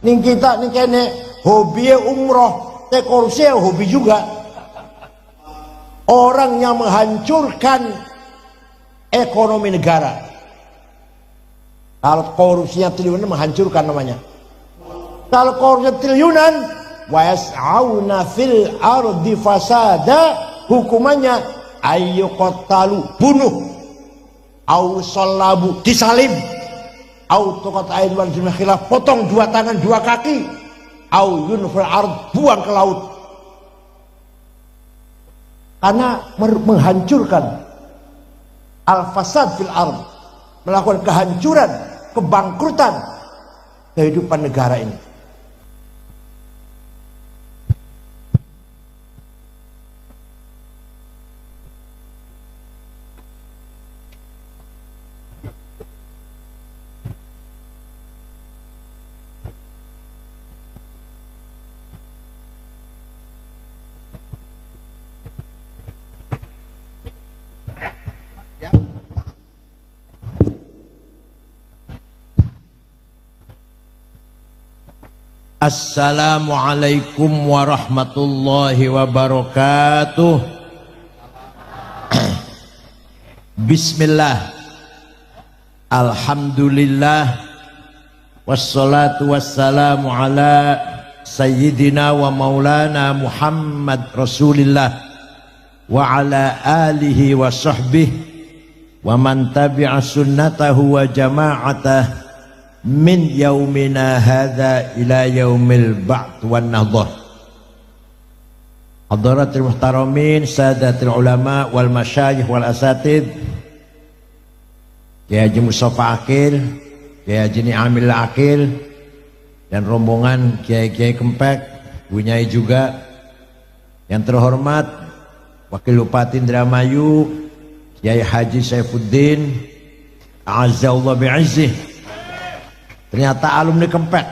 Ning kita ning kene hobi umroh, teh korupsi hobi juga. Orang yang menghancurkan ekonomi negara. Kalau korupsinya triliunan menghancurkan namanya. Kalau korupsi triliunan, wa yas'auna fil ardi fasada, hukumannya ayyuqattalu, bunuh, au salabu, disalib, au tuqat aydul khilaf, potong dua tangan dua kaki, au yunfil ard, buang ke laut. Karena menghancurkan al-fasad fil ard, melakukan kehancuran, kebangkrutan kehidupan negara ini. Assalamualaikum warahmatullahi wabarakatuh. Bismillah, alhamdulillah, wassalatu wassalamu ala sayyidina wa maulana Muhammad Rasulillah wa ala alihi wa sahbihi wa man tabi'a sunnatahu wa jama'atah min yaumina hadza ila yaumil ba'ts wan nahdhah. Hadaratul muhtaramin, sadatul ulama wal masyayikh wal asatid, Kiai Haji Mustafa Akil, Kiai Haji Ni'amil Akil, dan rombongan kiai-kiai Kempek, Bunyai juga. Yang terhormat Wakil Bupati Indramayu Kiai Haji Saifuddin a'azzallahu bi'izzih. Ternyata alumni Kempek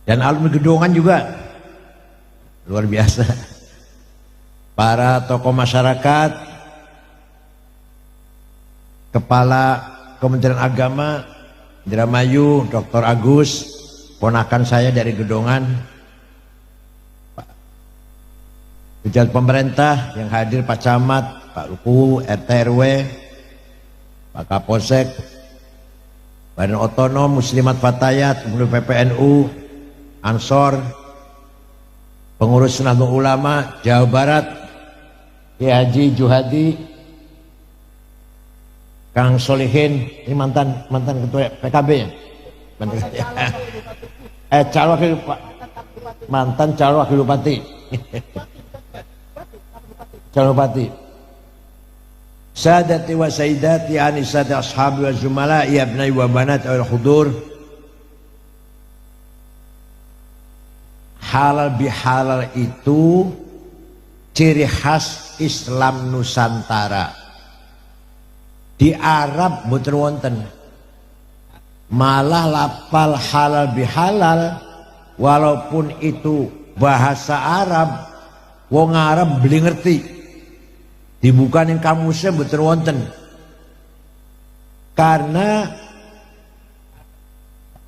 dan alumni Gedongan juga, luar biasa. Para tokoh masyarakat, Kepala Kementerian Agama Indramayu Dr. Agus, ponakan saya dari Gedongan, pejabat pemerintah yang hadir, Pak Camat, Pak Luku, RT RW, Pak Kapolsek, Badan Otonom Muslimat Fatayat, kemudian PPNU, Ansor, pengurus Nahdlatul Ulama Jawa Barat, Kiai Haji Juhadi, Kang Solihin, ini mantan ketua PKB ya, mantan calon wakil bupati, calon bupati. Sadati wa sayyidati anisati ashabi wa zumala'i abnai wa banat al hudur, halal bihalal itu ciri khas Islam Nusantara. Di Arab mboten wonten, malah lapal halal bihalal walaupun itu bahasa Arab, wong Arab beli ngerti. Dibuka ning kamusnya betul wonten, karena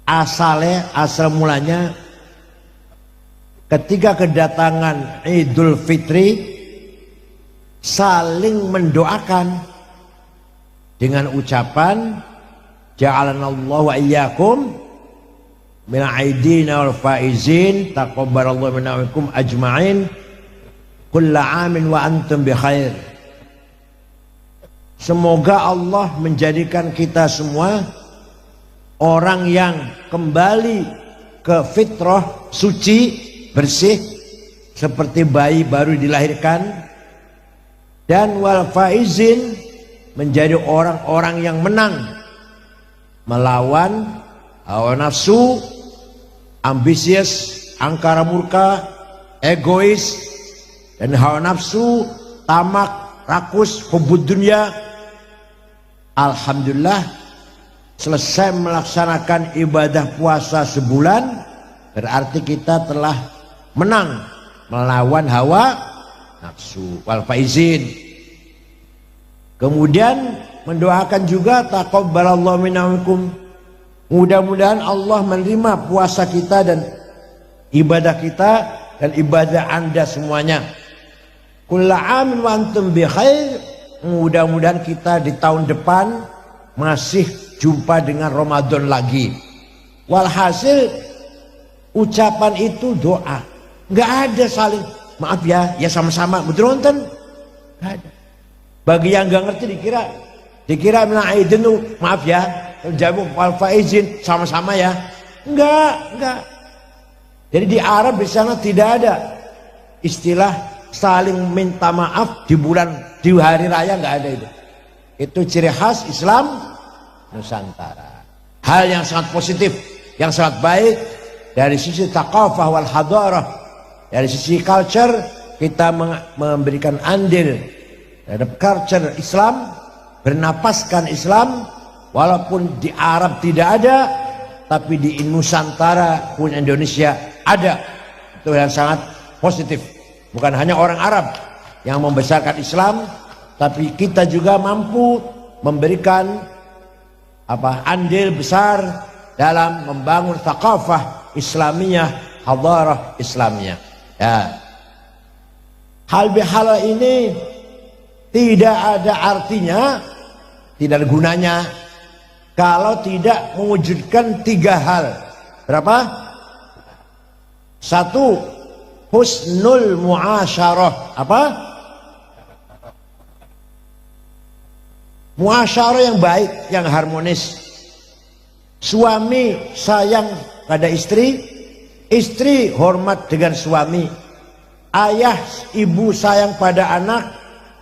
asal mulanya ketika kedatangan Idul Fitri saling mendoakan dengan ucapan ja'alanallahu wa iyyakum min aidina wal faizin taqabbalallahu minna wa minkum ajma'in kulla amin wa antum bi khair. Semoga Allah menjadikan kita semua orang yang kembali ke fitrah suci, bersih, seperti bayi baru dilahirkan, dan wal faizin, menjadi orang-orang yang menang melawan hawa nafsu, ambisius, angkara murka, egois, dan hawa nafsu, tamak, rakus, hubud dunia. Alhamdulillah, selesai melaksanakan ibadah puasa sebulan, berarti kita telah menang melawan hawa nafsu, wal faizin. Kemudian mendoakan juga taqabbalallahu minna wa minkum, Mudah-mudahan Allah menerima puasa kita dan ibadah kita dan ibadah Anda semuanya. Kullu amin wa antum bi khair. Mudah-mudahan kita di tahun depan masih jumpa dengan Ramadan lagi. Walhasil ucapan itu doa. Nggak ada saling maaf ya sama-sama betul nonton. Nggak ada. Bagi yang nggak ngerti dikira menaidenu maaf ya jamu wal faizin sama-sama ya. Enggak. Jadi di Arab di sana tidak ada istilah saling minta maaf di hari raya, nggak ada itu. Itu ciri khas Islam Nusantara. Hal yang sangat positif, yang sangat baik dari sisi thaqafah wal hadarah, dari sisi culture kita memberikan andil terhadap culture Islam, bernapaskan Islam, walaupun di Arab tidak ada, tapi di Nusantara pun Indonesia ada. Itu yang sangat positif. Bukan hanya orang Arab yang membesarkan Islam, tapi kita juga mampu memberikan andil besar dalam membangun thaqafah Islamiyah, hadarah Islamiyah. Ya. Hal bihala ini tidak ada artinya, tidak ada gunanya kalau tidak mewujudkan 3 hal. Berapa? 1, husnul muasyarah. Apa? Muasyarah yang baik, yang harmonis. Suami sayang pada istri, istri hormat dengan suami. Ayah ibu sayang pada anak,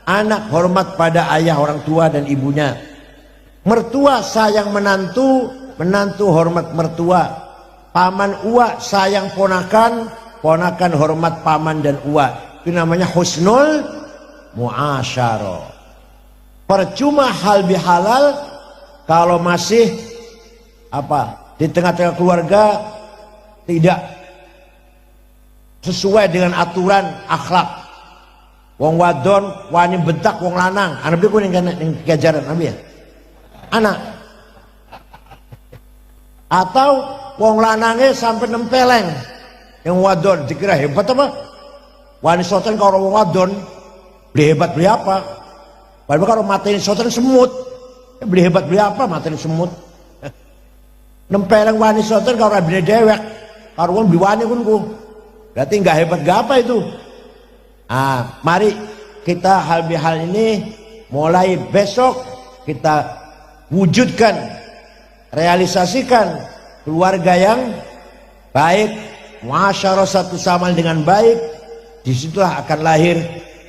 anak hormat pada ayah orang tua dan ibunya. Mertua sayang menantu, menantu hormat mertua. Paman uwa sayang ponakan, ponakan hormat paman dan uwa. Itu namanya husnul muasyarah. Percuma hal bihalal kalau masih di tengah-tengah keluarga tidak sesuai dengan aturan akhlak. Wong wadon wani bentak wong lanang. Anak biku ning kejaran nabi ya. Anak. Atau wong lanangnya sampai nempeleng. Yang wadon dikira hebat apa? Wani soten kalau wong wadon beli hebat beli apa? Padahal kalau matiin soten semut. Beli hebat beli apa matiin semut? Nempeleng wani soten kalau beli dewek. Kalau wong beli wani kun ku. Berarti nggak hebat nggak apa itu. Mari kita hal ini mulai besok kita wujudkan, realisasikan keluarga yang baik, muasyarah satu sama dengan baik. Disitulah akan lahir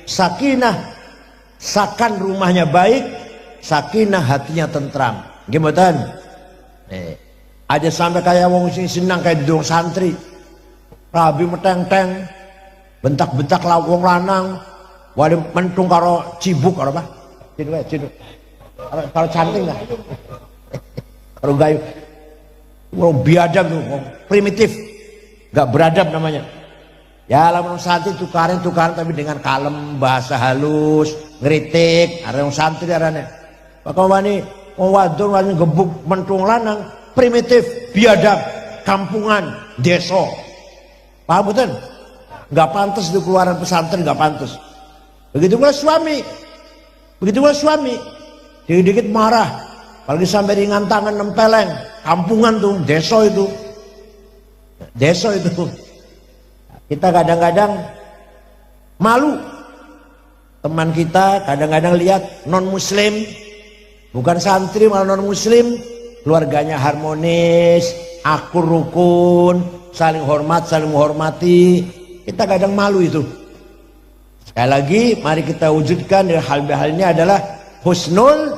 sakinah, sakan rumahnya baik, sakinah hatinya tentram. Gimana? Aja sampai kayak wong sing senang kayak di santri, rabi meteng-teng, bentak-bentak wong lanang, wali mentung karo cibuk karo apa? Ciduk. Karo canting lah. Karo gayu. Wong biadab tuh, primitif. Enggak beradab namanya. Ya lamun santri tukaran tapi dengan kalem, bahasa halus, ngeritik, ada yang santri arane. Maka wani wong wadon wani gebuk mentung lanang, primitif, biadab, kampungan, desa. Paham betul? Nggak pantas di keluaran pesantren, nggak pantas. Begitu pula suami, dikit-dikit marah, apalagi sampai ringan tangan nempeleng, kampungan tuh, desa itu. Kita kadang-kadang malu, teman kita kadang-kadang lihat non muslim, bukan santri malah non muslim, keluarganya harmonis, akur rukun, saling hormat, saling menghormati. Kita kadang malu itu. Sekali lagi mari kita wujudkan dari hal ini adalah husnul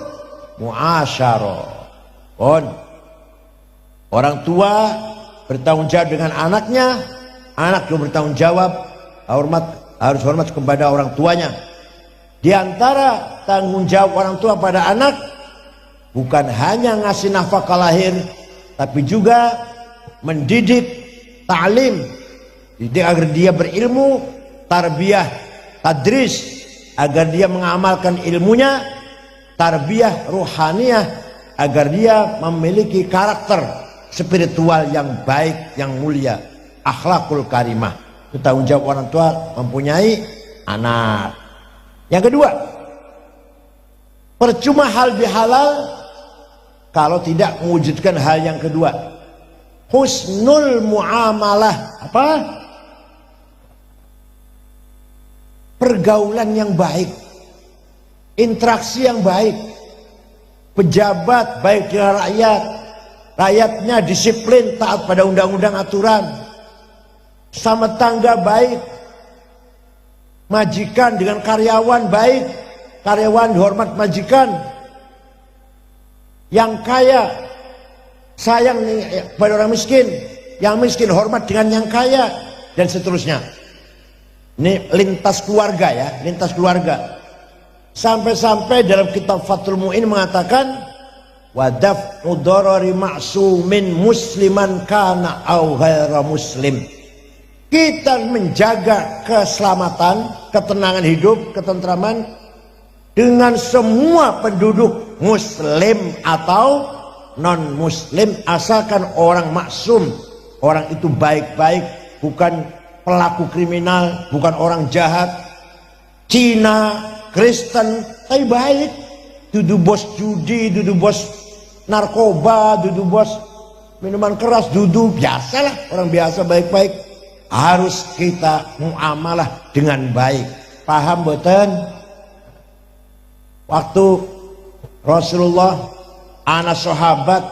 muasyarah. Orang tua bertanggung jawab dengan anaknya, anak juga bertanggung jawab harus hormat kepada orang tuanya. Di antara tanggung jawab orang tua pada anak bukan hanya ngasih nafkah lahir, tapi juga mendidik, ta'lim, didik agar dia berilmu, tarbiyah, tadris agar dia mengamalkan ilmunya, tarbiyah ruhaniyah agar dia memiliki karakter spiritual yang baik, yang mulia, akhlakul karimah. Itu tanggung jawab orang tua mempunyai anak. Yang kedua, percuma hal bihalal kalau tidak mewujudkan hal yang kedua, husnul muamalah. Apa? Pergaulan yang baik, interaksi yang baik, pejabat baik dengan rakyat, rakyatnya disiplin, taat pada undang-undang aturan, sama tangga baik, majikan dengan karyawan baik, karyawan dihormat majikan, yang kaya sayang pada orang miskin, yang miskin hormat dengan yang kaya, dan seterusnya. Ini lintas keluarga ya, lintas keluarga. Sampai-sampai dalam kitab Fathul Mu'in mengatakan, wadaf udorori ma'sumin musliman kana au ghaira muslim. Kita menjaga keselamatan, ketenangan hidup, ketentraman dengan semua penduduk muslim atau non muslim, asalkan orang maksum, orang itu baik-baik, bukan pelaku kriminal, bukan orang jahat, Cina, Kristen, tapi baik. Dudu bos judi, dudu bos narkoba, dudu bos minuman keras, dudu biasalah, orang biasa baik-baik. Harus kita muamalah dengan baik. Paham boten? Waktu Rasulullah anak sahabat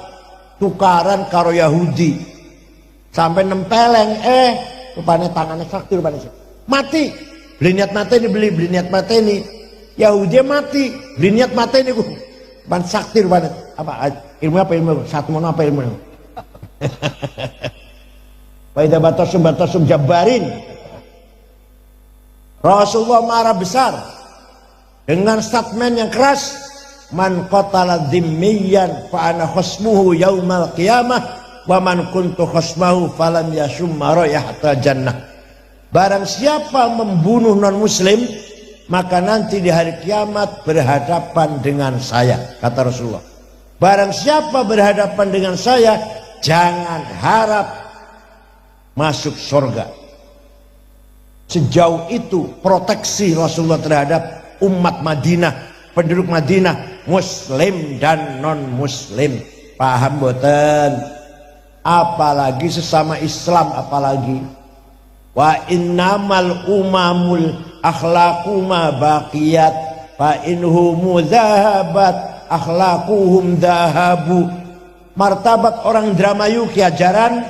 tukaran karo Yahudi sampai nempeleng, rupanya tangannya sakti, rupanya mati. Beli niat mati ini, beli niat mati ini. Yahudi mati, beli niat mati ini. Ban sakti rupanya. Apa ilmu apa ilmu? Satu mana apa ilmu? Faidah batasum jabarin. Rasulullah marah besar dengan statement yang keras. Man qatala dhimmiyan fa ana khasmuhu yaumal qiyamah wa man kuntu khasmahu falam yashumma rayahata jannah. Barang siapa membunuh non muslim, maka nanti di hari kiamat berhadapan dengan saya, kata Rasulullah. Barang siapa berhadapan dengan saya, jangan harap masuk surga. Sejauh itu proteksi Rasulullah terhadap umat Madinah, penduduk Madinah, muslim dan non muslim. Paham boten? Apalagi sesama Islam, apalagi wa innamal umamul akhlaquma baqiyat fa inhumu dhahabat akhlaquhum dhahabu. Martabat orang Indramayu Kiajaran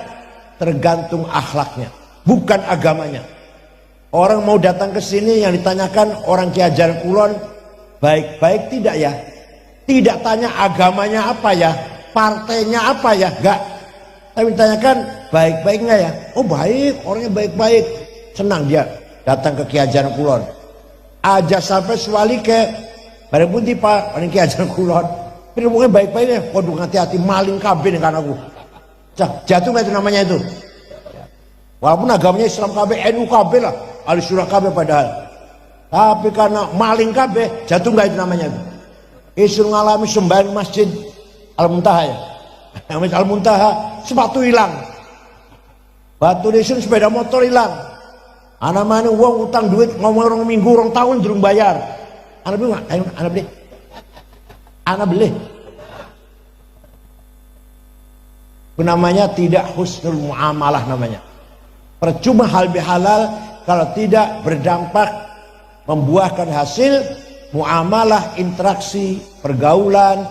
tergantung akhlaknya, bukan agamanya. Orang mau datang ke sini yang ditanyakan orang Kiajaran Kulon baik-baik tidak ya? Tidak tanya agamanya apa ya, partainya apa ya, enggak. Tapi ditanyakan baik-baik enggak ya? Oh baik, orangnya baik-baik. Senang dia datang ke Kiajaran Kulon. Aja sampai suwali ke bareng putih Pak, orang Kiajaran Kulon. Tapi ngomongnya baik-baik ya, kodok hati-hati maling kabin kan aku. Jatuh nggak itu namanya itu? Walaupun agamanya Islam KB, NU KB lah, ahli surah KB padahal. Tapi karena maling KB, jatuh nggak itu namanya itu? Isu ngalami sembahyang masjid Al-Muntaha ya. Namanya Al-Muntaha, sepatu hilang. Batu disun sepeda motor hilang. Anak mana uang utang duit ngomong orang minggu, orang tahun belum bayar. Anak beli nggak? Anak beli. Anak beli. Itu namanya tidak husnul muamalah namanya. Percuma hal bihalal kalau tidak berdampak membuahkan hasil muamalah, interaksi, pergaulan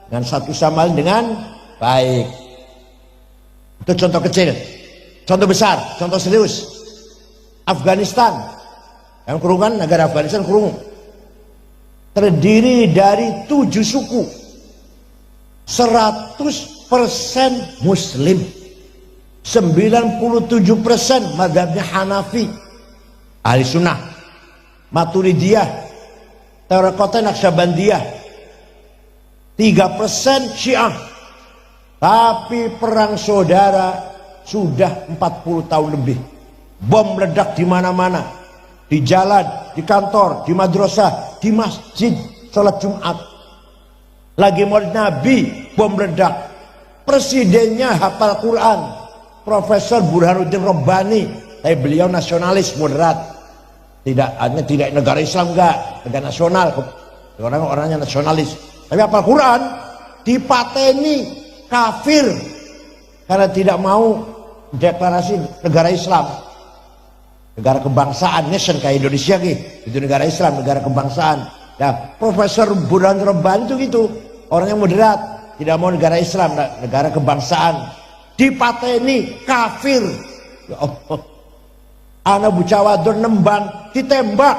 dengan satu sama lain dengan baik. Itu contoh kecil. Contoh besar, contoh serius. Afghanistan. Yang kurungan negara Afghanistan kurung. Terdiri dari 7 suku. 100% muslim, 97% madhabnya Hanafi, ahli sunnah, Maturidiyah, Tarekatnya Naqsyabandiyah, 3% Syiah. Tapi perang saudara sudah 40 tahun lebih. Bom meledak di mana-mana, di jalan, di kantor, di madrasah, di masjid, sholat Jumat. Lagi maulid Nabi, bom meledak. Presidennya hafal Quran, Profesor Burhanuddin Rabbani, tapi beliau nasionalis moderat. Tidak negara Islam, enggak, negara nasional. Orang-orangnya nasionalis. Tapi hafal Quran, dipateni kafir karena tidak mau deklarasi negara Islam, negara kebangsaan, nation kayak Indonesia itu negara Islam, negara kebangsaan. Nah, Profesor Burhanuddin Rabbani itu gitu, orang yang moderat, tidak mau negara Islam, negara kebangsaan, dipateni kafir. Ya Allah, anak bocah wadon nembang ditembak,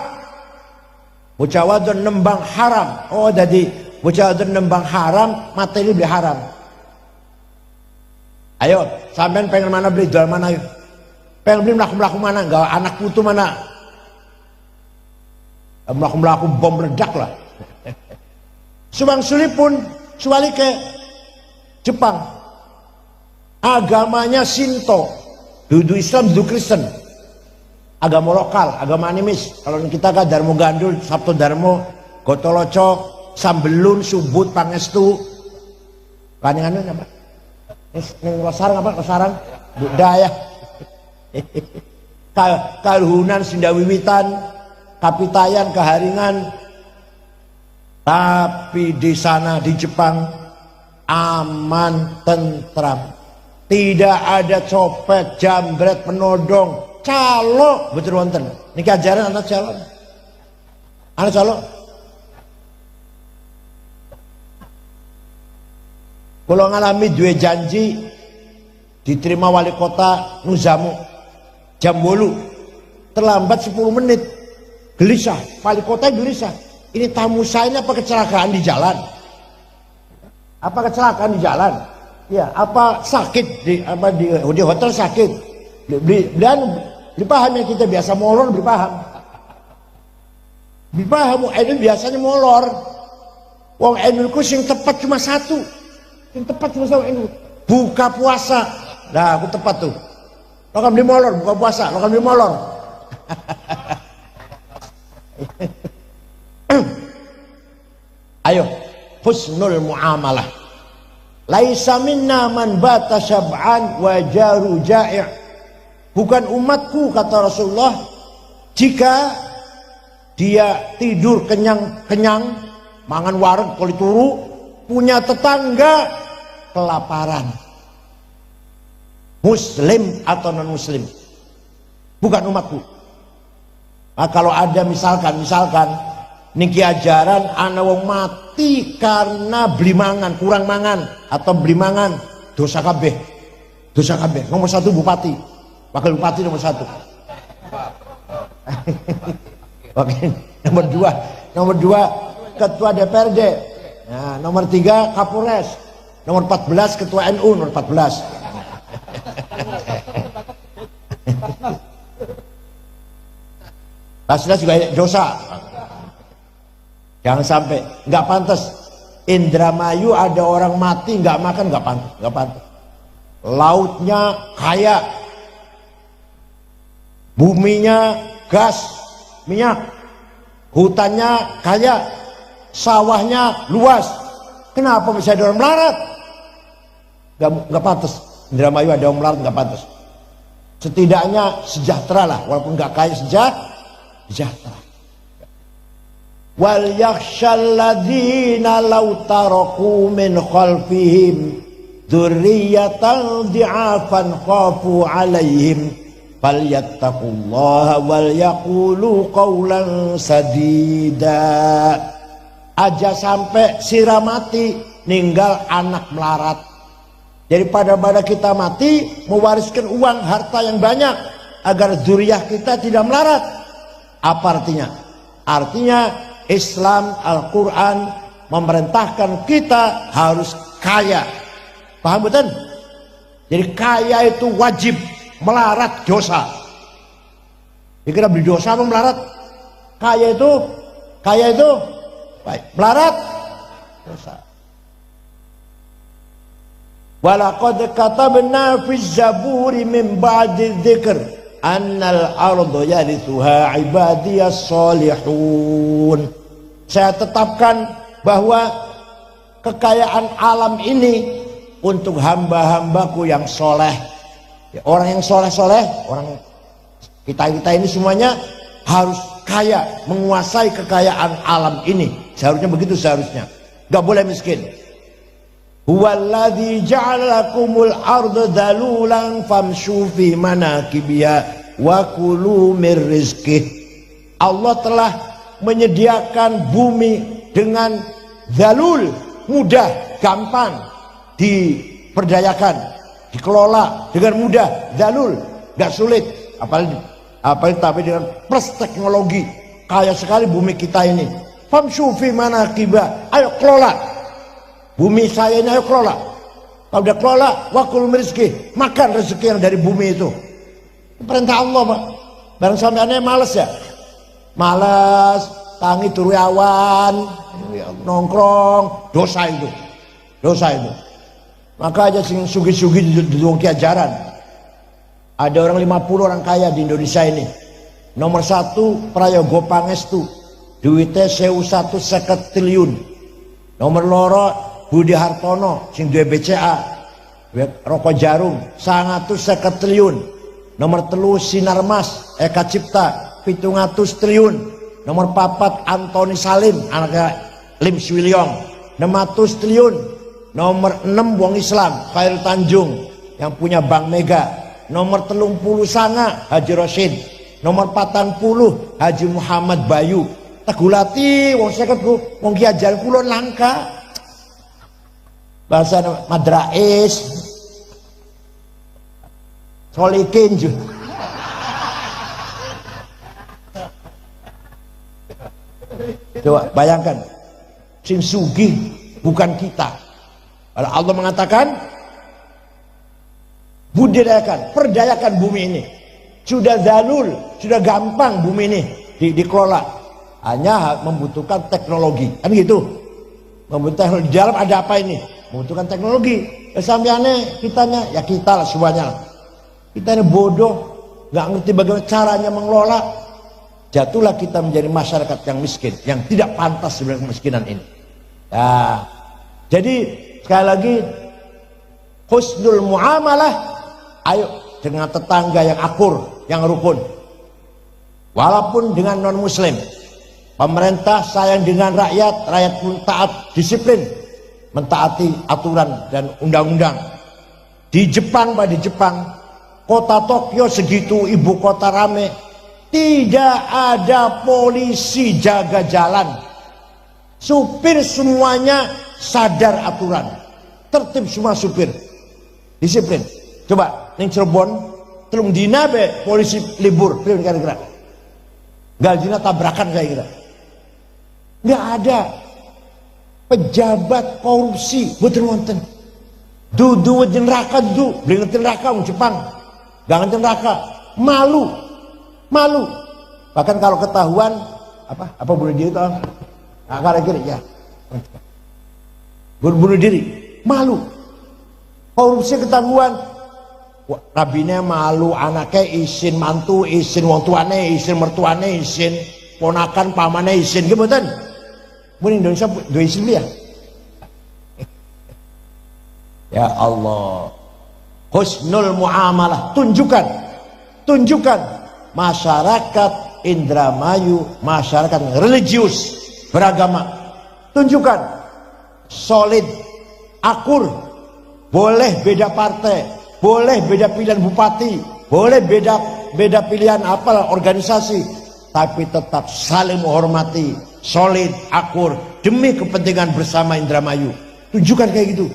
bocah wadon nembang haram. Oh, jadi bocah wadon nembang haram, materi beli haram. Ayo, sampean pengen mana beli, jual mana ayo. Pengen beli melaku mana, enggak anak putu mana. Melaku bom meledak lah. Subang Suli pun suali ke Jepang. Agamanya Shinto, dudu Islam, dudu Kristen. Agama lokal, agama animis. Kalau kita kan Darmo Gandul, Sabto Darmo, Gotoloco, Sambelun, Subut, Pangestu. Kanyangan apa? Ini Losarang apa? Losarang? Budaya. Kalhunan, Sindawiwitan, Kapitayan, Keharingan. Tapi di sana di Jepang aman, tentram. Tidak ada copet, jambret, penodong, calo, betul wonten. Niki ajaran anak calo. Anak calo. Kalau ngalami dua janji diterima wali kota Nuzamu jam 8, terlambat 10 menit, gelisah, wali kota gelisah. Ini tamu saya ini apa kecelakaan di jalan? Apa kecelakaan di jalan? Ya, apa sakit di hotel sakit? Beli paham yang kita biasa molor, beli paham. Beli paham, ini biasanya molor. Wong NU sing tepat cuma satu. Yang tepat cuma satu NU. Buka puasa. Nah, aku tepat tuh. Lo kan beli molor, buka puasa. Lo kan beli molor. Ayo, husnul muamalah. Laisa minna man bata syab'an wa jaru ja'i'. Bukan umatku, kata Rasulullah, jika dia tidur kenyang-kenyang, mangan wareg kali turu, punya tetangga kelaparan. Muslim atau non muslim, bukan umatku. Nah, kalau ada misalkan niki ajaran ana wong mati karena beli mangan, kurang mangan atau beli mangan, dosa kabeh. Dosa kabeh. Nomor 1 bupati, wakil bupati nomor 1. Oke, nomor 2 ketua DPRD. Nah, nomor 3 Kapolres. Nomor 14 ketua NU nomor 14. Pasnya juga dosa. Jangan sampai, nggak pantas. Indramayu ada orang mati nggak makan, nggak pantas. Lautnya kaya, buminya gas, minyak, hutannya kaya, sawahnya luas. Kenapa bisa ada orang melarat? Nggak pantas. Indramayu ada orang melarat, nggak pantas. Setidaknya sejahtera lah, walaupun nggak kaya sejahtera. Wal yakhshal ladzina law taraku min khalfihim dzurriyyatan dhi'afan khafu 'alaihim falyattaqullaha wal yaqulu qawlan sadida. Aja sampai sira mati ninggal anak melarat, daripada kita mati mewariskan uang harta yang banyak agar zuriyah kita tidak melarat. Apa artinya? Artinya Islam, Al-Quran memerintahkan kita harus kaya. Paham betul? Jadi kaya itu wajib, melarat dosa. Dikira beli dosa apa melarat? Kaya itu baik, melarat dosa. Walaqad katabna fi zaburi min ba'di dzikr annal ardu yarithuha ibadiyas solihun. Saya tetapkan bahwa kekayaan alam ini untuk hamba-hambaku yang soleh. Ya, orang yang soleh-soleh, orang kita ini semuanya harus kaya, menguasai kekayaan alam ini. Seharusnya begitu, seharusnya. Gak boleh miskin. Huwallazi ja'alakumul arda dalulan famshu fi manakibiha wa kulu mir rizqih. Allah telah menyediakan bumi dengan dalul, mudah, gampang diperdayakan, dikelola dengan mudah, dalul, gak sulit. Apalagi tapi dengan plus teknologi, kaya sekali bumi kita ini. Famshu fi manakibiha, ayo kelola bumi saya ini, ayo kelola. Kalau udah kelola, wakul rizki, makan rezeki yang dari bumi itu. Perintah Allah, Pak. Barang sampeannya males ya, malas, tangi turu awan, nongkrong, dosa itu, dosa itu. Maka aja sing sugi-sugi di ajaran. Ada orang 50 orang kaya di Indonesia ini. Nomor 1 Prayogo Pangestu, duitnya 1.150 triliun. Nomor loro Budi Hartono sing duwe BCA, rokok jarum 150 triliun. Nomor 3 Sinarmas Eka Cipta 700 triliun. Nomor 4 Antoni Salim anaknya Lim Swilyong 600 triliun. Nomor 6 wong Islam Khairul Tanjung yang punya Bank Mega. Nomor 30 Sanga Haji Rosid. Nomor 40 Haji Muhammad Bayu. Tegulati wong 50 wong Ki Hajar kula langka. Bahasa Madrais Solikin juga. Coba bayangkan, sing sugih bukan kita. Kalau Allah mengatakan budidayakan, perdayakan bumi ini. Sudah zalul, sudah gampang bumi ini dikelola. Hanya membutuhkan teknologi. Kan gitu. Membutuhkan teknologi. Di dalam ada apa ini? Membutuhkan teknologi. Sampeannya kitanya, ya kita lah semuanya. Kita ini bodoh, nggak ngerti bagaimana caranya mengelola. Jatuhlah kita menjadi masyarakat yang miskin, yang tidak pantas sebenarnya kemiskinan ini. Ya. Jadi sekali lagi, husnul muamalah, ayo dengan tetangga yang akur, yang rukun. Walaupun dengan non muslim, pemerintah sayang dengan rakyat, rakyat pun taat, disiplin, mentaati aturan dan undang-undang. Di Jepang, Pak, di Jepang, kota Tokyo segitu, ibu kota rame, tidak ada polisi jaga jalan. Supir semuanya sadar aturan, tertib semua supir, disiplin. Coba ning Cirebon telung dina be polisi libur, kira-kira nggak dina tabrakan kayak gitu. Nggak ada pejabat korupsi, betul wonten. Dudu neraka du, beli ngerti neraka wong Jepang, nggak ngerti neraka, malu. Bahkan kalau ketahuan apa bunuh diri itu, kira-kira ya, bunuh diri, malu. Korupsi ketahuan, rabine malu, anaknya izin, mantu izin, wong tuane izin, mertuane izin, ponakan pamane izin, gimana? Mungkin Indonesia dua izin ya. Ya Allah, husnul muamalah, tunjukkan masyarakat Indramayu, masyarakat religius beragama, tunjukkan solid, akur. Boleh beda partai, boleh beda pilihan bupati, boleh beda pilihan apa organisasi, tapi tetap saling menghormati, solid, akur demi kepentingan bersama Indramayu. Tunjukkan kayak gitu.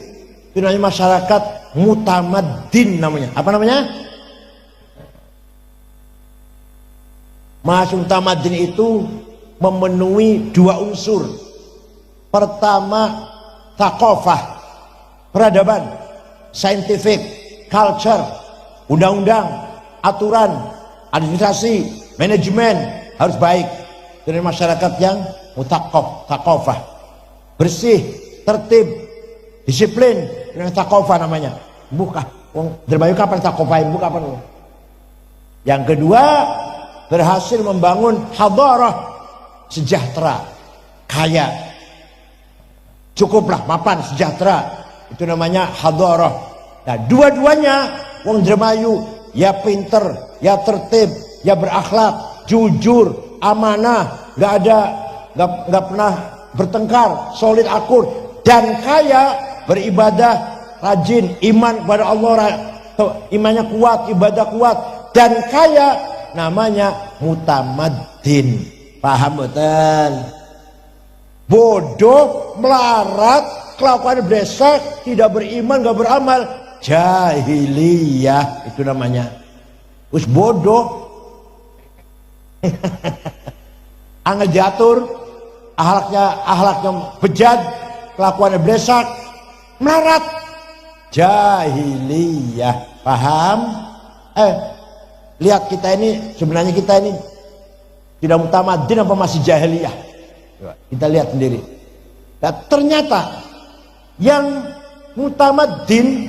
Itu namanya masyarakat mutamaddin namanya. Apa namanya? Masyarakat mutamaddin itu memenuhi dua unsur. Pertama, thaqafah, peradaban, scientific, culture, undang-undang, aturan, administrasi, manajemen harus baik. Dari masyarakat yang thaqafah, bersih, tertib, disiplin, dengan thaqafah namanya. Bukan, Indramayu kapan thaqafah? Bukan kapan? Yang kedua, berhasil membangun hadarah, sejahtera, kaya, cukuplah, mapan, sejahtera, itu namanya hadharah. Nah, dua-duanya wong Indramayu ya pinter, ya tertib, ya berakhlak, jujur, amanah, nggak pernah bertengkar, solid akur, dan kaya, beribadah, rajin, iman kepada Allah, imannya kuat, ibadah kuat, dan kaya, namanya mutamaddin. Paham betul? Bodoh, melarat, kelakuan brengsek, tidak beriman, gak beramal, jahiliyah itu namanya. Us bodoh, angel diatur, ahlaknya bejat, kelakuannya brengsek, melarat, jahiliyah. Paham? Lihat kita ini, sebenarnya kita ini tidak mutamaddin apa masih jahiliyah? Kita lihat sendiri. Dan ternyata yang mutamaddin,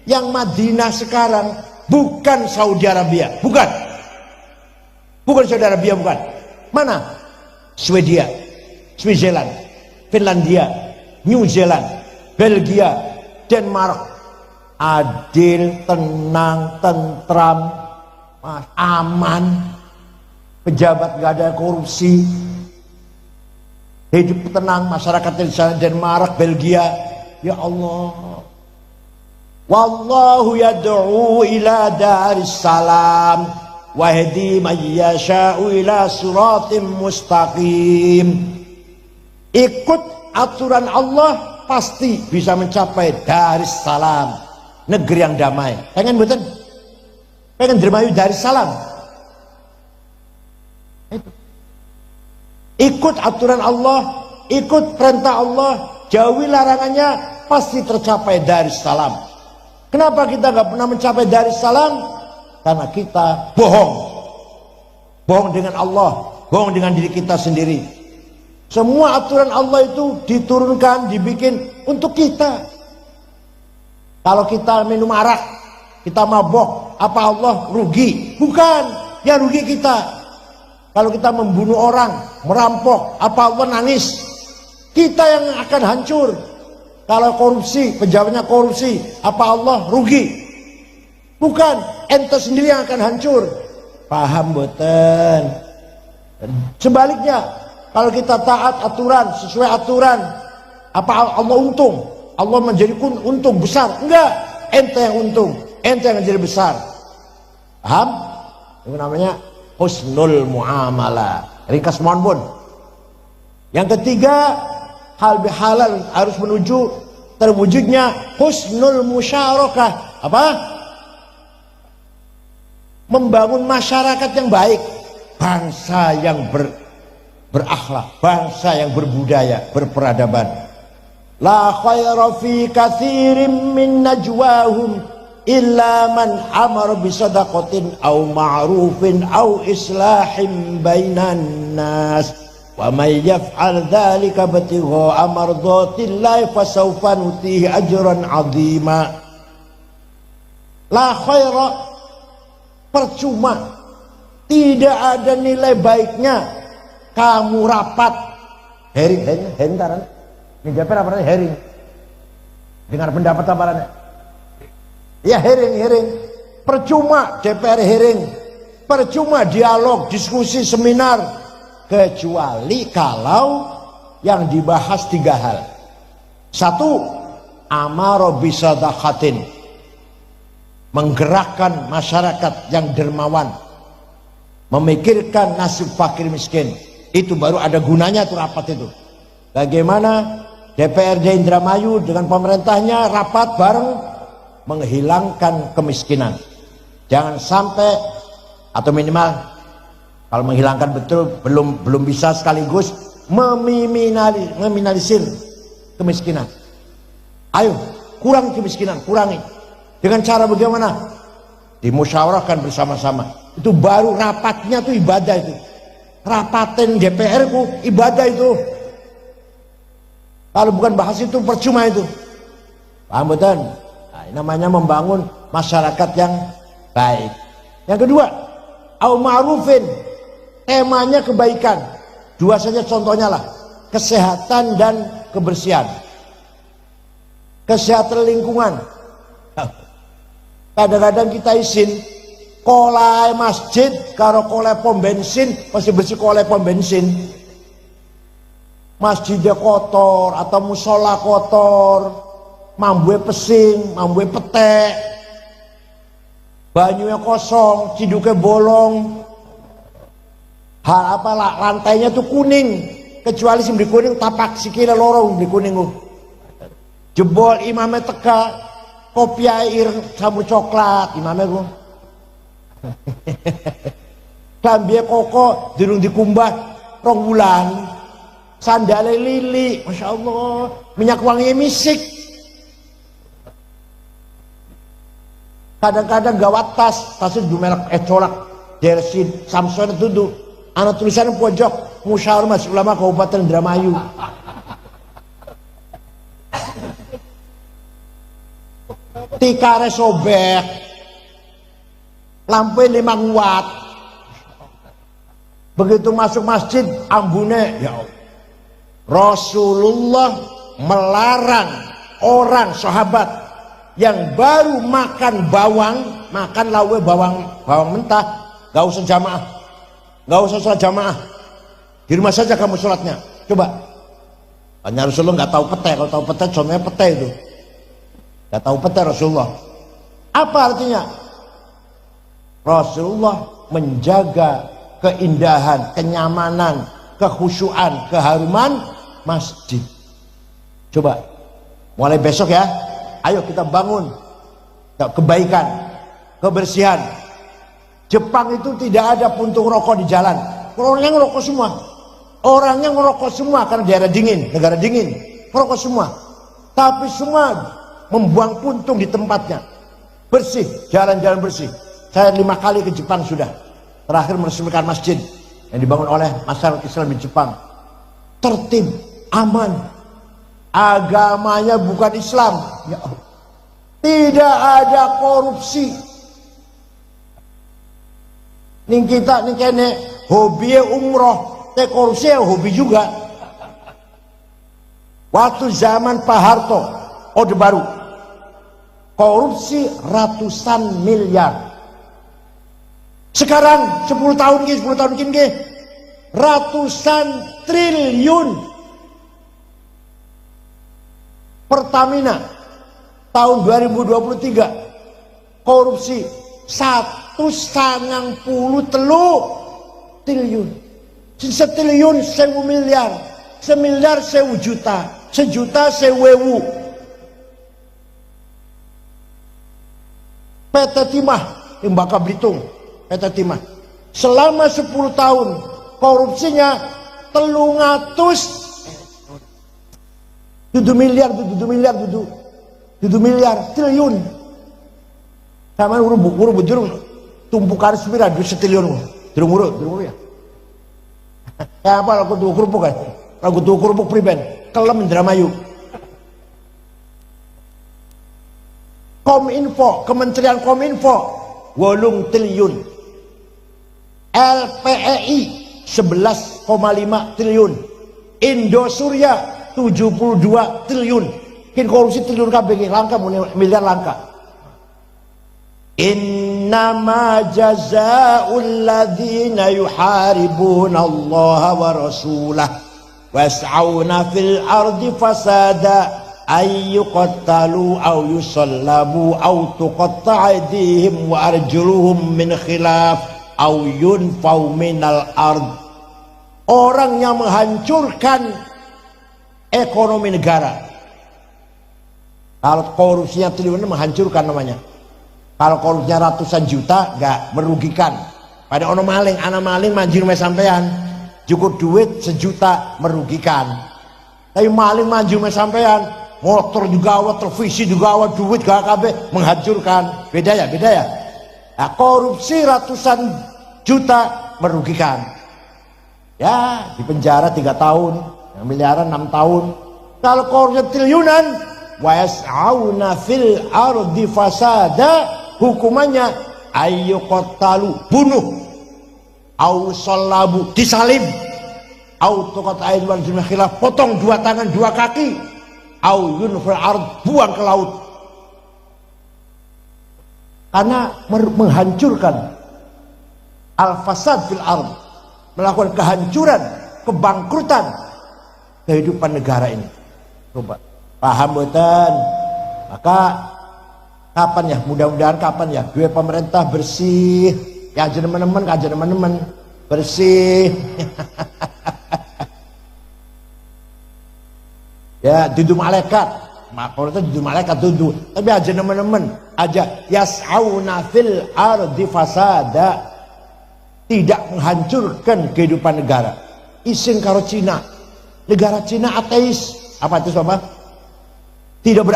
yang Madinah sekarang bukan Saudi Arabia, bukan Saudi Arabia, bukan. Mana? Swedia, Switzerland, Finlandia, New Zealand, Belgia, Denmark. Adil, tenang, tentram, aman, pejabat gak ada korupsi, hidup tenang masyarakat di sana. Denmark, Belgia, ya Allah. Wallahu yad'u ila daris salam wa yahdi man yasha'u ila siratim mustaqim. Ikut aturan Allah pasti bisa mencapai daris salam, negeri yang damai. Pengen betul? Pengen Indramayu daris salam? Ikut aturan Allah, ikut perintah Allah, jauhi larangannya, pasti tercapai daris salam. Kenapa kita nggak pernah mencapai daris salam? Karena kita bohong dengan Allah, bohong dengan diri kita sendiri. Semua aturan Allah itu diturunkan, dibikin untuk kita. Kalau kita minum arak, kita mabok, apa Allah rugi? Bukan, ya rugi kita. Kalau kita membunuh orang, merampok, apa Allah nangis? Kita yang akan hancur. Kalau korupsi, pejabatnya korupsi, apa Allah rugi? Bukan, ente sendiri yang akan hancur. Paham betul? Sebaliknya, kalau kita taat aturan, sesuai aturan, apa Allah untung? Allah menjadi untung besar? Enggak, ente yang untung, ente yang menjadi besar. Paham? Itu namanya husnul muamalah. Ringkas mohon pun. Yang ketiga, hal bihalal harus menuju terwujudnya husnul musyarakah. Apa? Membangun masyarakat yang baik, bangsa yang berakhlak, bangsa yang berbudaya, berperadaban. La khaira fi katsirin min najwahum illa man amara bi sadaqatin aw ma'rufin aw islahin bainan nas wa may yaf'al dzalika batigha mardatillahi fasawfa nutihi ajran 'azima. La khaira, percuma, tidak ada nilai baiknya kamu rapat hering ini japer apa hering dengar pendapat apa? Ya hering, percuma DPR hering, percuma dialog, diskusi, seminar, kecuali kalau yang dibahas tiga hal. Satu, amaro bisadaqatin, menggerakkan masyarakat yang dermawan, memikirkan nasib fakir miskin. Itu baru ada gunanya tuh rapat itu. Bagaimana DPRD Indramayu dengan pemerintahnya rapat bareng menghilangkan kemiskinan. Jangan sampai, atau minimal kalau menghilangkan betul belum bisa sekaligus meminimalisir kemiskinan. Ayo kurang kemiskinan, kurangi. Dengan cara bagaimana? Dimusyawarahkan bersama-sama. Itu baru rapatnya tuh ibadah itu. Rapatin DPR ku ibadah itu. Kalau bukan bahas itu percuma itu. Paham betul? Nah, namanya membangun masyarakat yang baik. Yang kedua, au ma'rufin, temanya kebaikan. Dua saja contohnya lah, kesehatan dan kebersihan. kesehatan lingkungan. Kadang-kadang kita izin kolai masjid karo kolai pom bensin masih bersih kolai pom bensin. Masjidnya kotor atau musola kotor, mambue pesing, mambue petek, banyunya kosong, ciduknya bolong, hal apa lah, lantainya tuh kuning, kecuali sing di kuning tapak sikile lorong di kuning. Jebol imamnya teka, kopi air campur coklat imamnya gue. Kambie koko dirung dikumbah 2 bulan, sandale lili, masya Allah, minyak wangi misik. Kadang-kadang gawat tasnya du merek colak, Dersin, Samson itu anak tulisan pojok musyawarah Majelis Ulama Kabupaten Indramayu. Tikare sobek, lampu 5 watt. Begitu masuk masjid ambune, ya Allah. Rasulullah melarang orang sahabat yang baru makan bawang, makan lawe bawang mentah, gak usah jamaah, gak usah sholat jamaah, di rumah saja kamu sholatnya. Coba, hanya Rasulullah nggak tahu pete, kalau tahu pete contohnya pete itu, nggak tahu pete Rasulullah. Apa artinya? Rasulullah menjaga keindahan, kenyamanan, kekhusyuan, keharuman masjid. Coba, mulai besok ya, ayo kita bangun kebaikan, kebersihan. Jepang itu tidak ada puntung rokok di jalan. Orangnya ngerokok semua. Orangnya ngerokok semua karena daerah dingin, negara dingin. Ngerokok semua. Tapi semua membuang puntung di tempatnya. Bersih, jalan-jalan bersih. Saya 5 kali ke Jepang sudah. Terakhir meresmikan masjid yang dibangun oleh masyarakat Islam di Jepang. Tertib, aman. Agamanya bukan Islam. Ya Allah. Tidak ada korupsi. Ning kita ning kene hobi umroh, teh korupsi ya hobi juga. Waktu zaman Pak Harto, Orde Baru, korupsi ratusan miliar. Sekarang 10 tahun ke ratusan triliun. Pertamina tahun 2023 korupsi 193 triliun. Setriliun 1000 miliar, semiliar 1000 juta, sejuta 1000. PT Timah yang Bangka Belitung, PT Timah selama 10 tahun korupsinya 7 miliar triliun. Sama urut jurung tumpukan sepira 2 triliun. Jurung urut ya. Ya apa aku tuh kerupuk kan? Aku tuh kerupuk priben, kelem Indramayu. Kominfo, Kementerian Kominfo 8 triliun. LPEI 11,5 triliun. Indosurya 72 triliun. Kin korupsi triliun kabeh langka miliar langka. Innama jazaa'ul ladzina yuharibuna Allah wa rasulah was'auna fil ardi fasada ayyuqattalu aw yusallabu aw tuqatta'a aydihim wa arjuluhum min khilaf aw yunfau minal ard. Orang yang menghancurkan ekonomi negara. Kalau korupsinya triliun menghancurkan namanya. Kalau korupsinya ratusan juta gak merugikan. Pada ono maling, anak maling manjir me sampean, cukup duit 1 juta merugikan. Tapi maling manjir me sampean, motor juga awet, televisi juga awet, duit gak kabeh menghancurkan. Beda ya. Nah, korupsi ratusan juta merugikan. Ya, di penjara 3 tahun, yang miliaran 6 tahun. Kalau korupsi triliunan, wa yas'auna fil ardi fasada, hukumannya ayyuqattalu, bunuh, au sallabu, disalib, au tuqat aid wal khilaf, potong 2 tangan 2 kaki, au yunfil ard, buang ke laut. Karena menghancurkan al-fasad fil ard, melakukan kehancuran, kebangkrutan kehidupan negara ini. Coba paham betul? Maka kapan ya, mudah-mudahan kapan ya duit pemerintah bersih ya, aja teman-teman bersih. Ya duduk malaikat, makanya duduk malaikat duduk, tapi aja teman-teman aja yas'auna fil ardi fasada, tidak menghancurkan kehidupan negara. Isin karo Cina, negara Cina ateis, apa itu apa? Tidak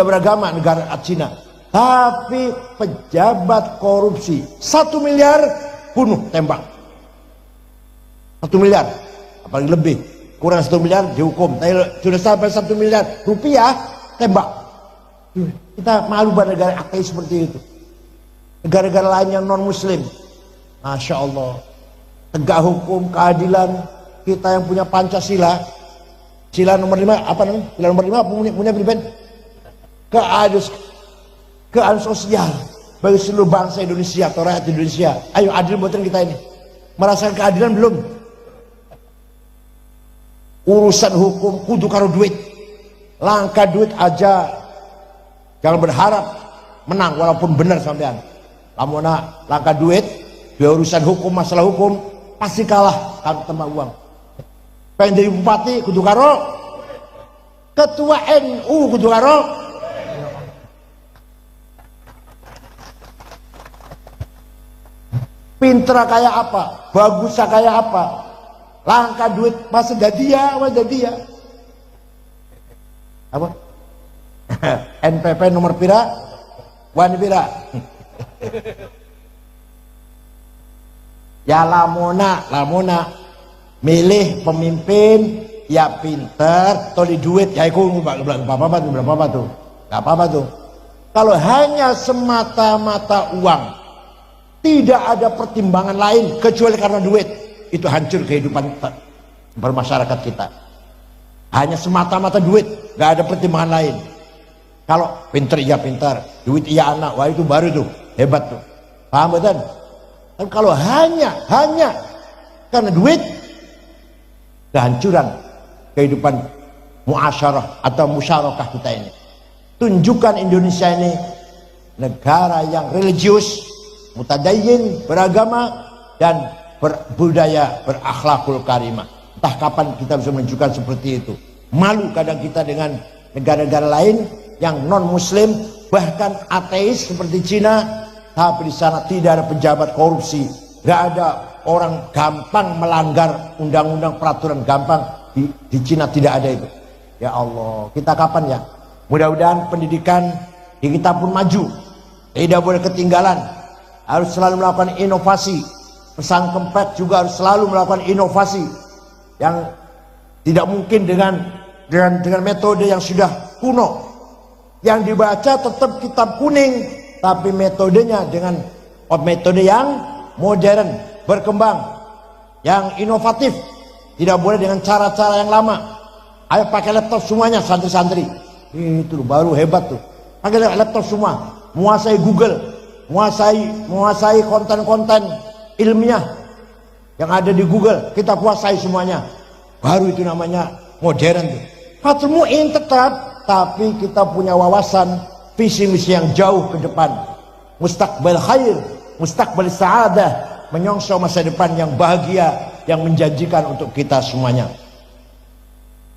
beragama negara Cina, tapi pejabat korupsi 1 miliar bunuh tembak, 1 miliar apalagi lebih, kurang 1 miliar dihukum, tapi sudah sampai 1 miliar rupiah tembak. Kita malu pada negara ateis seperti itu. Negara-negara lain yang non muslim, Masya Allah, tegak hukum, keadilan. Kita yang punya Pancasila, sila nomor 5 apa namanya? Sila nomor 5 punya priben? Keadilan sosial bagi seluruh bangsa Indonesia atau rakyat Indonesia. Ayo adil buatan kita ini. Merasakan keadilan belum? Urusan hukum kudu karo duit. Langkah duit aja. Jangan berharap menang walaupun benar sampean. Lamun langkah duit, dia urusan hukum, masalah hukum pasti kalah kan tema uang. Pengen jadi bupati kudu karo, ketua NU kudu karo. Pinter kayak apa, bagus kayak apa, langkah duit masih dia apa? NPP nomor pira, wani pira. Ya lamona milih pemimpin ya pinter, toli duit ya iku berapa tuh, nggak apa-apa tuh. Kalau hanya semata-mata uang, tidak ada pertimbangan lain kecuali karena duit, itu hancur kehidupan bermasyarakat kita. Hanya semata-mata duit, nggak ada pertimbangan lain. Kalau pinter iya pinter, duit iya anak, wah itu baru tuh hebat tuh, paham betul? Dan kalau hanya karena duit, kehancuran kehidupan muasyarah atau musyarakah kita ini. Tunjukkan Indonesia ini negara yang religius, mutadayyin, beragama, dan berbudaya, berakhlakul karimah. Entah kapan kita bisa menunjukkan seperti itu. Malu kadang kita dengan negara-negara lain yang non muslim, bahkan ateis seperti Cina, tapi di sana tidak ada pejabat korupsi, nggak ada orang gampang melanggar undang-undang, peraturan gampang. Di Cina tidak ada itu. Ya Allah, kita kapan ya? Mudah-mudahan pendidikan di kita pun maju, tidak boleh ketinggalan, harus selalu melakukan inovasi. Pesan Kempek juga harus selalu melakukan inovasi yang tidak mungkin dengan metode yang sudah kuno. Yang dibaca tetap kitab kuning, tapi metodenya dengan metode yang modern, berkembang, yang inovatif. Tidak boleh dengan cara-cara yang lama. Ayo pakai laptop semuanya santri-santri. Itu baru hebat tuh. Pakai laptop semua, menguasai Google, menguasai konten-konten ilmiah yang ada di Google, kita kuasai semuanya. Baru itu namanya modern tuh. Fathul Mu'in tetap, tapi kita punya wawasan visi misi yang jauh ke depan. Mustaqbal khair, mustaqbal sa'adah, menyongsong masa depan yang bahagia, yang menjanjikan untuk kita semuanya.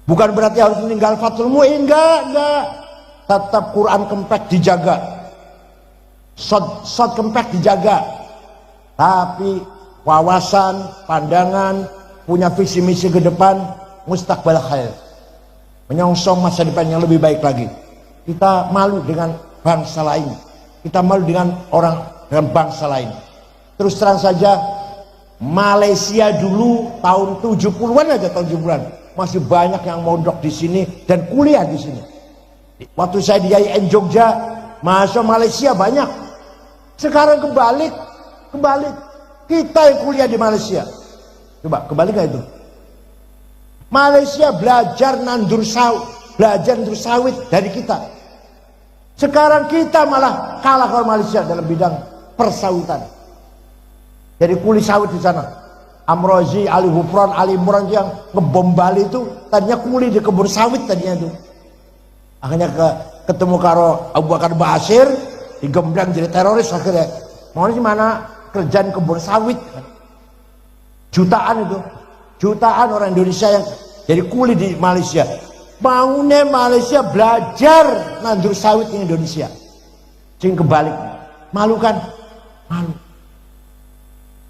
Bukan berarti harus meninggal Fathul Mu'in, enggak. Tetap Quran Kempek dijaga, Shot Kempek dijaga, tapi wawasan, pandangan, punya visi misi ke depan, mustaqbal khair, menyongsong masa depan yang lebih baik lagi. Kita malu dengan bangsa lain, kita malu dengan bangsa lain. Terus terang saja, Malaysia dulu tahun 70-an aja, tahun 70-an masih banyak yang mondok di sini dan kuliah di sini. Waktu saya di IAIN Jogja, mahasiswa Malaysia banyak. Sekarang kebalik, kita yang kuliah di Malaysia. Coba kebalik gak itu? Malaysia belajar nandur sawit, belajar industri sawit dari kita. Sekarang kita malah kalah kalau Malaysia dalam bidang persawitan. Jadi kuli sawit di sana. Amrozi, Ali Hufran, Ali Imran yang ngebom Bali itu tadinya kuli di kebun sawit tadinya itu. Akhirnya ketemu karo Abu Bakar Basir, digembleng jadi teroris akhirnya. Mau di mana kerjaan kebun sawit? Jutaan itu, jutaan orang Indonesia yang jadi kuli di Malaysia. Maunya Malaysia belajar nandur sawit di Indonesia. Sing kebalik, malu kan? Malu.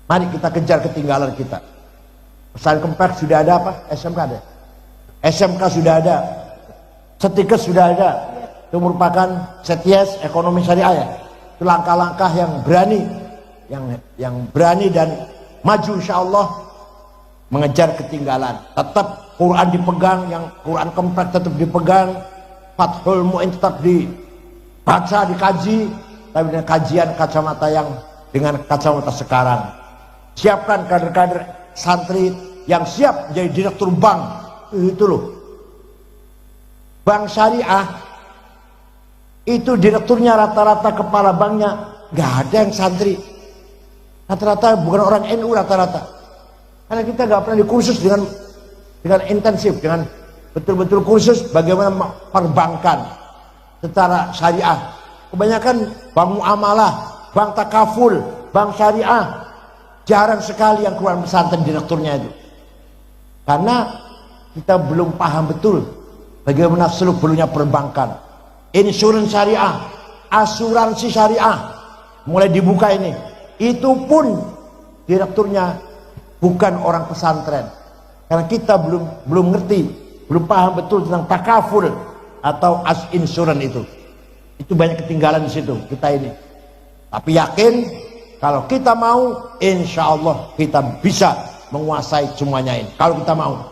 Mari kita kejar ketinggalan kita. Pesan Kempak sudah ada apa? SMK ada. SMK sudah ada. Setikes sudah ada. Itu merupakan seties ekonomi syariah ya. Itu langkah-langkah yang berani, yang berani dan maju insyaallah mengejar ketinggalan. Tetap Quran dipegang, yang Quran Kempak tetap dipegang, Fathul Mu'in tetap dibaca, dikaji, tapi dengan kajian kacamata yang dengan kacamata sekarang. Siapkan kader-kader santri yang siap menjadi direktur bank. Itu loh. Bank syariah itu direkturnya rata-rata kepala banknya nggak ada yang santri. Rata-rata bukan orang NU rata-rata. Karena kita nggak pernah dikursus dengan intensif, dengan betul-betul kursus bagaimana perbankan secara syariah. Kebanyakan bank muamalah, bank takaful, bank syariah, jarang sekali yang keluar pesantren direkturnya itu. Karena kita belum paham betul bagaimana seluk beluknya perbankan, insurans syariah, asuransi syariah mulai dibuka ini. Itu pun direkturnya bukan orang pesantren, karena kita belum ngerti, belum paham betul tentang takaful atau insurans itu. Itu banyak ketinggalan di situ kita ini. Tapi yakin kalau kita mau, insya Allah kita bisa menguasai semuanya ini. Kalau kita mau,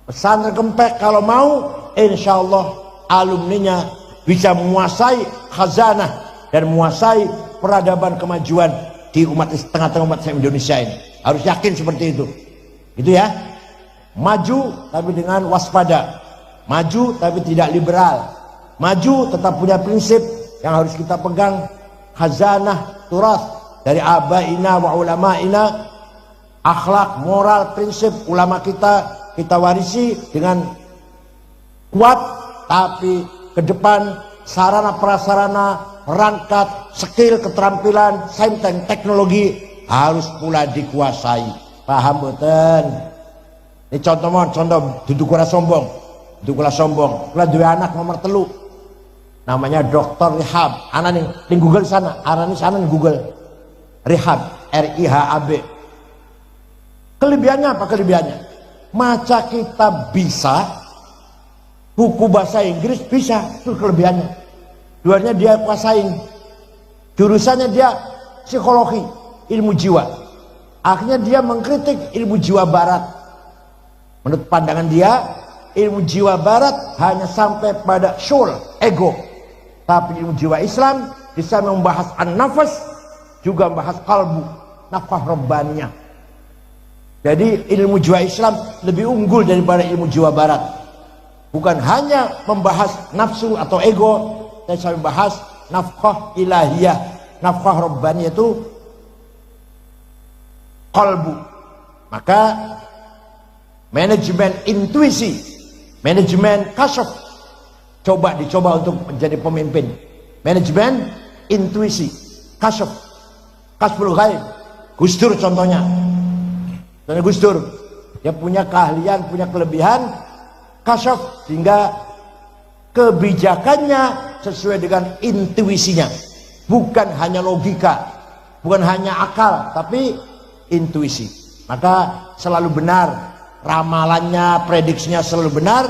pesantren Kempak kalau mau, insya Allah alumninya bisa menguasai khazanah dan menguasai peradaban kemajuan di tengah-tengah umat Islam Indonesia ini. Harus yakin seperti itu. Gitu ya. Maju tapi dengan waspada. Maju tapi tidak liberal. Maju tetap punya prinsip yang harus kita pegang. Khazanah turas dari abaina wa ulama'ina. Akhlak, moral, prinsip ulama kita warisi dengan kuat, tapi ke depan sarana prasarana, perangkat, skill, keterampilan, sains dan teknologi harus pula dikuasai. Paham betul? Ini contoh duduk kula sombong. Kula dua anak nomor telu. Namanya Dr. Rihab. Anak ning Google sana, anak sana ning Google. Rihab, RIHAB. Kelebihannya apa kelebihannya? Maca kita bisa, buku bahasa Inggris bisa, itu kelebihannya. Duanya dia kuasain. Jurusannya dia psikologi, ilmu jiwa. Akhirnya dia mengkritik ilmu jiwa barat. Menurut pandangan dia, ilmu jiwa barat hanya sampai pada soul, ego. Tapi ilmu jiwa Islam bisa membahas an-nafas, juga membahas kalbu, nafkah rabbaniyah. Jadi ilmu jiwa Islam lebih unggul daripada ilmu jiwa barat. Bukan hanya membahas nafsu atau ego, tapi saya membahas nafkah ilahiyah, nafkah rabbaniyah itu kalbu. Maka manajemen intuisi, manajemen kasyaf, dicoba untuk menjadi pemimpin. Manajemen intuisi, kasyaf, kasful ghaib. Gus Dur contohnya. Gus Dur, dia punya keahlian, punya kelebihan kasyaf, sehingga kebijakannya sesuai dengan intuisinya, bukan hanya logika, bukan hanya akal, tapi intuisi. Maka selalu benar ramalannya, prediksinya selalu benar,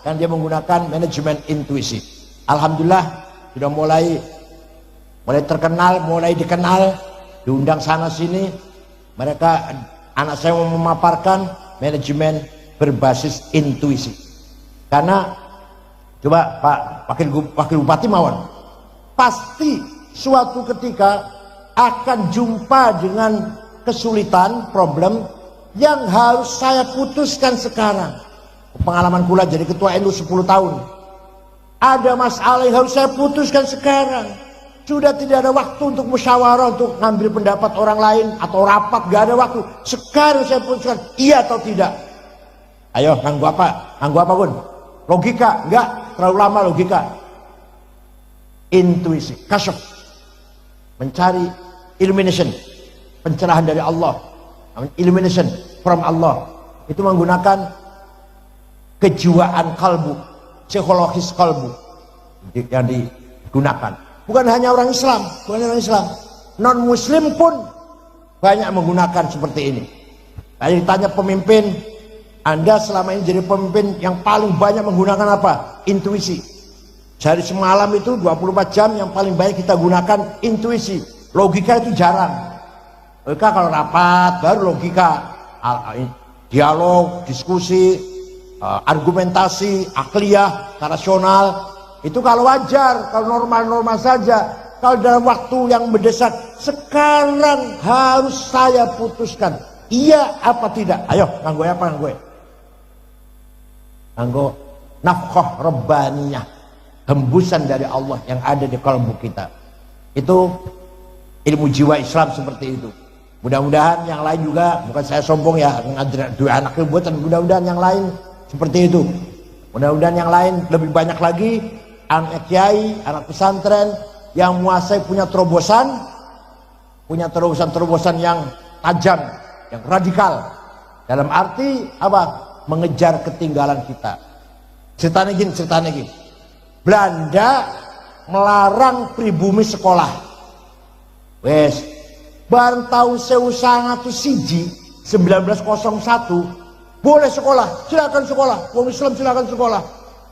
dan dia menggunakan manajemen intuisi. Alhamdulillah sudah mulai terkenal, mulai dikenal, diundang sana sini. Mereka, anak saya mau memaparkan manajemen berbasis intuisi. Karena coba Pak Wakil Bupati mawon, pasti suatu ketika akan jumpa dengan kesulitan, problem yang harus saya putuskan sekarang. Pengalaman kula jadi ketua NU 10 tahun, Ada masalah yang harus saya putuskan sekarang. Sudah tidak ada waktu untuk musyawarah, untuk ngambil pendapat orang lain atau rapat, gak ada waktu. Sekarang saya putuskan iya atau tidak. Ayo, nganggu apa? Nganggu apa pun? Logika? Enggak, terlalu lama logika. Intuisi, kasyaf, mencari illumination, pencerahan dari Allah, illumination from Allah. Itu menggunakan kejiwaan kalbu, psikologis kalbu yang digunakan. Bukan hanya orang Islam, bukan hanya orang Islam, non Muslim pun banyak menggunakan seperti ini. Tadi ditanya pemimpin, Anda selama ini jadi pemimpin yang paling banyak menggunakan apa? Intuisi. Dari semalam itu 24 jam yang paling banyak kita gunakan intuisi. Logika itu jarang. Logika kalau rapat baru logika, dialog, diskusi, argumentasi, akliyah, rasional. Itu kalau wajar, kalau normal-normal saja. Kalau dalam waktu yang mendesak, sekarang harus saya putuskan, iya apa tidak. Ayo, nganggo apa nganggo? Nganggo nafkah rabbaniyah, hembusan dari Allah yang ada di kalbu kita. Itu ilmu jiwa Islam seperti itu. Mudah-mudahan yang lain juga, bukan saya sombong ya, dua anak buatan, mudah-mudahan yang lain seperti itu. Mudah-mudahan yang lain lebih banyak lagi. Anak kiai, anak pesantren yang menguasai punya terobosan yang tajam, yang radikal. Dalam arti apa? Mengejar ketinggalan kita. Ceritanya gini. Belanda melarang pribumi sekolah. Wes, bareng tahun 1901 boleh sekolah, silakan sekolah. Wong Islam silakan sekolah.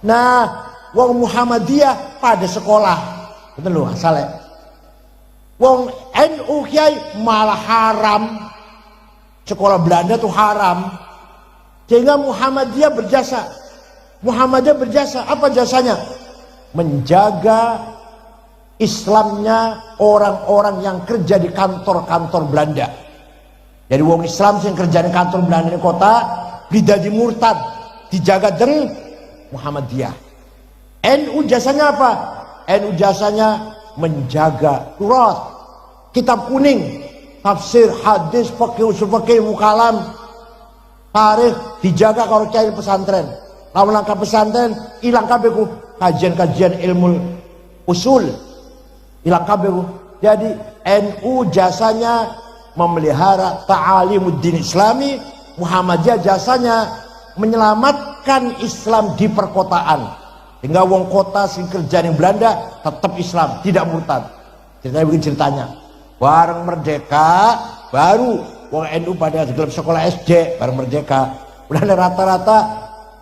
Nah, wong Muhammadiyah pada sekolah. Betul loh, asal ya. Wong NU Kiai malah haram. Sekolah Belanda tuh haram. Sehingga Muhammadiyah berjasa. Apa jasanya? Menjaga Islamnya orang-orang yang kerja di kantor-kantor Belanda. Jadi wong Islam yang kerja di kantor Belanda di kota, didadi murtad, dijaga dengan Muhammadiyah. NU jasanya apa? NU jasanya menjaga turas, kitab kuning, tafsir, hadis, fikih, usul fikih, mukalam, tarikh dijaga kalau cari pesantren. Lawan langkah pesantren hilang kabeh ku kajian-kajian ilmu usul. Hilang kabeh ku. Jadi NU jasanya memelihara ta'alimuddin Islami, Muhammadiyah jasanya menyelamatkan Islam di perkotaan. Sehingga wong kota sing kerja di Belanda tetap Islam, tidak murtad. Ceritanya bareng merdeka baru wong NU pada gelap sekolah SD bareng merdeka. Udah rata-rata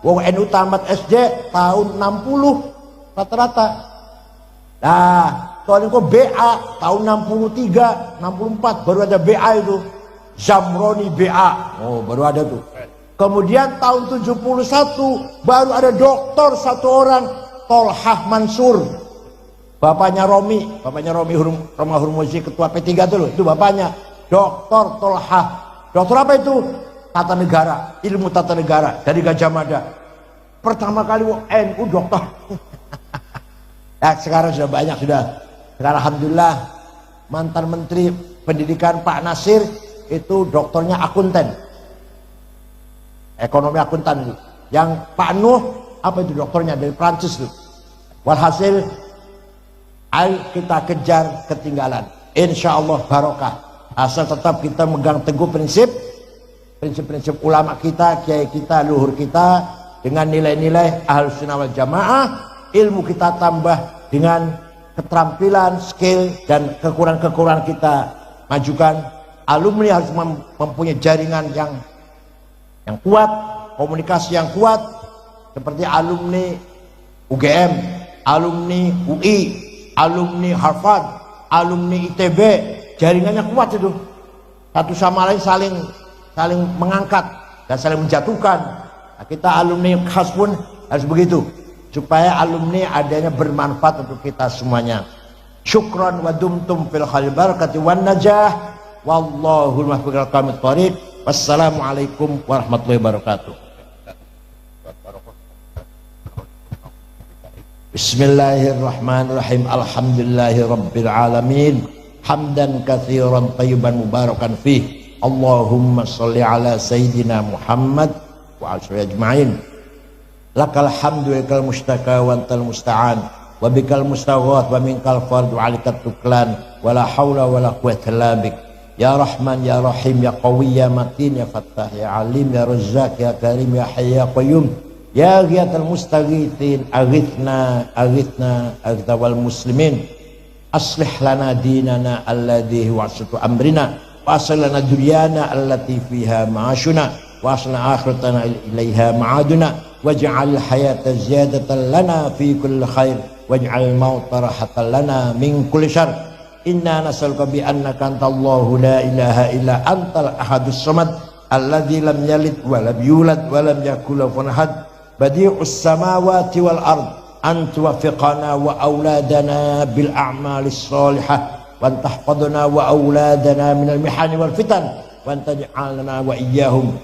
wong NU tamat SD tahun 60 rata-rata. Nah, tahun itu BA tahun 63, 64 baru ada BA itu. Zamroni BA. Oh, baru ada tuh. Kemudian tahun 71 baru ada doktor satu orang, Tolhah Mansur. Bapaknya Romi Roma Hurmuzi, ketua P3 tuh, itu bapaknya. Doktor Tolhah. Doktor apa itu? Tata negara, ilmu tata negara dari Gajah Mada. Pertama kali NU doktor. Ya, sekarang sudah banyak sudah. Sekarang alhamdulillah mantan Menteri Pendidikan Pak Nasir itu doktornya akuntan. Ekonomi akuntan itu. Yang Pak Nuh apa itu dokternya dari Prancis tuh. Walhasil ayo kita kejar ketinggalan. Insya Allah barokah. Asal tetap kita megang teguh prinsip-prinsip ulama kita, kiai kita, luhur kita dengan nilai-nilai Ahlus Sunnah wal Jamaah. Ilmu kita tambah dengan keterampilan, skill dan kekurangan-kekurangan kita majukan. Alumni harus mempunyai jaringan yang kuat, komunikasi yang kuat, seperti alumni UGM, alumni UI, alumni Harvard, alumni ITB, jaringannya kuat itu. Satu sama lain saling mengangkat dan saling menjatuhkan. Nah, kita alumni khas pun harus begitu, supaya alumni adanya bermanfaat untuk kita semuanya. Syukran wa dumtum fil khair barakati wan najah. Wallahul muwaffiq ila aqwamit thoriq. Wassalamualaikum warahmatullahi wabarakatuh. Bismillahirrahmanirrahim. Alhamdulillahi rabbil alamin. Hamdan katsiran thayyiban mubarakan fih. Allahumma sholli ala sayyidina Muhammad wa ala ajma'in. Lakal hamdu wa lakal mustaka wa antal musta'an wa bikal mustaghath wa minkal fard wa alikat tuklan wa la haula wa la quwwata illa bik. Ya Rahman ya Rahim ya Qawi ya Matin ya Fattah ya Alim ya Razzaq ya Karim ya Hayy ya Qayyum ya Ghiyatal Mustaghithin aghithna aghitha wal muslimin. Aslih lana dinana alladhi huwa asatu amrina wa aslih lana dunyana allati fiha ma'ashuna wa aslih akhiratana ilaiha ma'aduna waj'al hayata ziyadatan lana fi kulli khair waj'al mauta rahatan lana min kulli syarr. Inna nas'aluka bi annaka antallahu la ilaha illa antal ahadus samad alladzi lam yalid wa lam yulad wa lam yakul lahu kufuwan ahad badi'us samawati wal ard an tuwaffiqana wa auladana bil a'malis shalihah wa tahfadhna wa auladana minal mihani wal fitan wa taj'alna wa iyyahum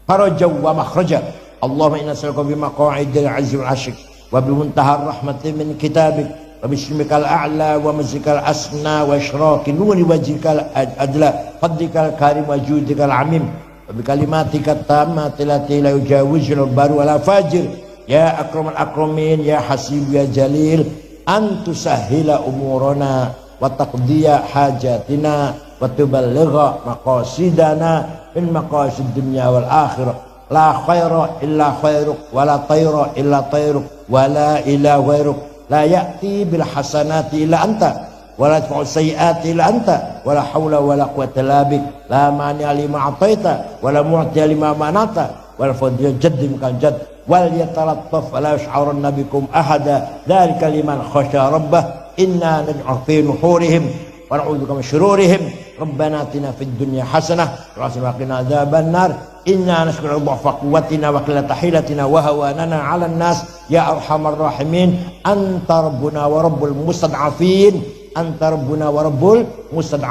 farajan wa makhraja. Allahumma inna nas'aluka bi maq'idil 'azzi wal 'ashq wa bi muntahar rahmatin min kitabik wa bismikal a'la wa mazikal asna wa isyraqi nuri wajhikal adla fadlikal karim wa judikal amim wa bi kalimatika tammati lati la yujawizul baru wala fajir ya akramal akramin ya hasib ya jalil antusahhila umurana wa taqdiya hajatina wa tuballigha maqasidana min maqasid dunya wal akhirah. La khaira illa khairuk wa la tayra illa tayruk wa la ilaha ghairuk. La ya'ti bil hasanati illa anta wa la yadfa'u sayyi'ati illa anta wa la hawla wa la quwwata illa bik. La mani'a lima a'taita wa la mu'tiya lima mana'ta wal fadlu jaddi mikal jadd wal yatalattaf wa la yash'urunna bikum ahada dzalika liman khasya rabbah. Inna naj'al fi nuhurihim wa na'udzubika min syururihim. Rabbana atina fid dunya hasanah wa qina adzaban nar. Inna nas'aluka dha'fa quwwatina wa qillata hilatina wa hawanana 'alan nas ya arhamar rahimin. Anta rabbuna wa rabbul mustad'afin. Anta rabbuna wa rabbul mustad'afin.